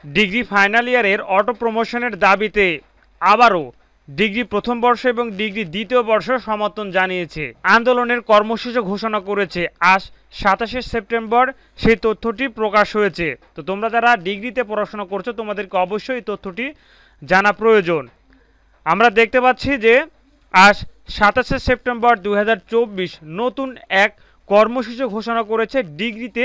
Degree final ইয়ারের auto প্রমোশনের দাবিতে আবারও ডিগ্রি প্রথম বর্ষ এবং ডিগ্রি দ্বিতীয় বর্ষ সমর্থন জানিয়েছে। আন্দোলনের কর্মসূচি ঘোষণা করেছে আজ 27শে সেপ্টেম্বর সেই তথ্যটি প্রকাশ হয়েছে। তো তোমরা যারা ডিগ্রিতে পড়াশোনা করছো তোমাদেরকে অবশ্যই এই তথ্যটি জানা প্রয়োজন। আমরা দেখতে পাচ্ছি যে আজ 27শে সেপ্টেম্বর 2024 নতুন এক কর্মসূচি ঘোষণা করেছে ডিগ্রিতে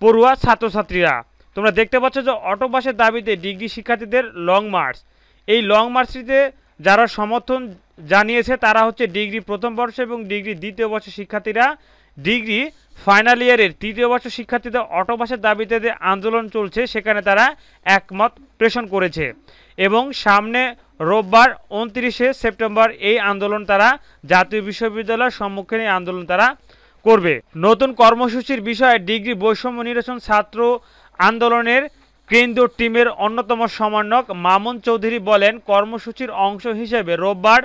পড়ুয়া ছাত্রছাত্রীরা। তোমরা দেখতে পাচ্ছ যে অটো পাসের দাবিতে ডিগ্রি শিক্ষার্থীদের লং মার্চ। এই লং মার্চটিতে যারা সমর্থন জানিয়েছে তারা হচ্ছে ডিগ্রি প্রথম বর্ষ এবং ডিগ্রি দ্বিতীয় বর্ষ শিক্ষার্থীরা। ডিগ্রি ফাইনাল ইয়ারের তৃতীয় বর্ষ শিক্ষার্থীদের অটো পাসের দাবিতে যে আন্দোলন চলছে সেখানে তারা একমত প্রেষণ করেছে এবং সামনে রোববার 29শে সেপ্টেম্বর এই আন্দোলন তারা জাতীয় বিশ্ববিদ্যালয়ের সম্মুখীন এই আন্দোলন তারা করবে। নতুন কর্মসূচির বিষয়ে ডিগ্রি বৈষম্য নিরসন ছাত্র আন্দোলনের কেন্দ্রীয় টিমের অন্যতম সমন্বয়ক মামুন চৌধুরী বলেন, কর্মসূচির অংশ হিসেবে রোববার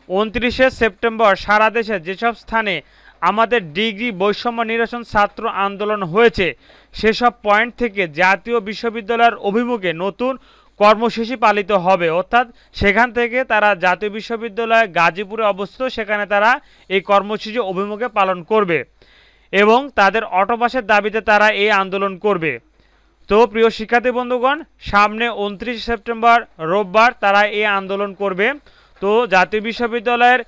29শে সেপ্টেম্বর সারা দেশে যেসব স্থানে আমাদের ডিগ্রি বৈষম্য নিরসন ছাত্র আন্দোলন হয়েছে সেসব পয়েন্ট থেকে জাতীয় বিশ্ববিদ্যালয়ের অভিমুখে নতুন কর্মসূচি পালিত হবে। অর্থাৎ সেখান থেকে তারা জাতীয় বিশ্ববিদ্যালয় গাজীপুরে অবস্থিত সেখানে তারা এই কর্মসূচি অভিমুখে পালন করবে এবং তাদের অটো পাসের দাবিতে তারা এই আন্দোলন করবে। তো প্রিয় শিক্ষার্থী বন্ধুগণ, সামনে 29 সেপ্টেম্বর রোববার তারা এই আন্দোলন করবে। তো জাতীয় বিশ্ববিদ্যালয়ের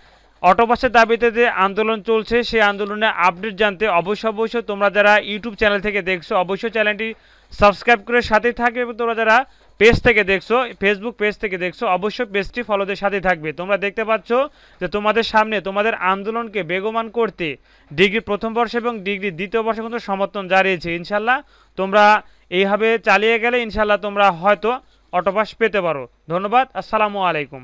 অটো পাসের দাবিতে যে আন্দোলন চলছে সেই আন্দোলনের আপডেট জানতে অবশ্যই তোমরা যারা ইউটিউব চ্যানেল থেকে দেখছো অবশ্যই চ্যানেলটি সাবস্ক্রাইব করে সাথেই থাকবে এবং তোমরা যারা পেজ থেকে দেখছো ফেসবুক পেজ থেকে দেখছো অবশ্যই পেজটি ফলোদের সাথে থাকবে। তোমরা দেখতে পাচ্ছ যে তোমাদের সামনে তোমাদের আন্দোলনকে বেগবান করতে ডিগ্রি প্রথম বর্ষ এবং ডিগ্রি দ্বিতীয় বর্ষে কিন্তু সমর্থন জানিয়েছে। ইনশাল্লাহ তোমরা এইভাবে চালিয়ে গেলে ইনশাল্লাহ তোমরা হয়তো অটো পাস পেতে পারো। ধন্যবাদ। আসসালামু আলাইকুম।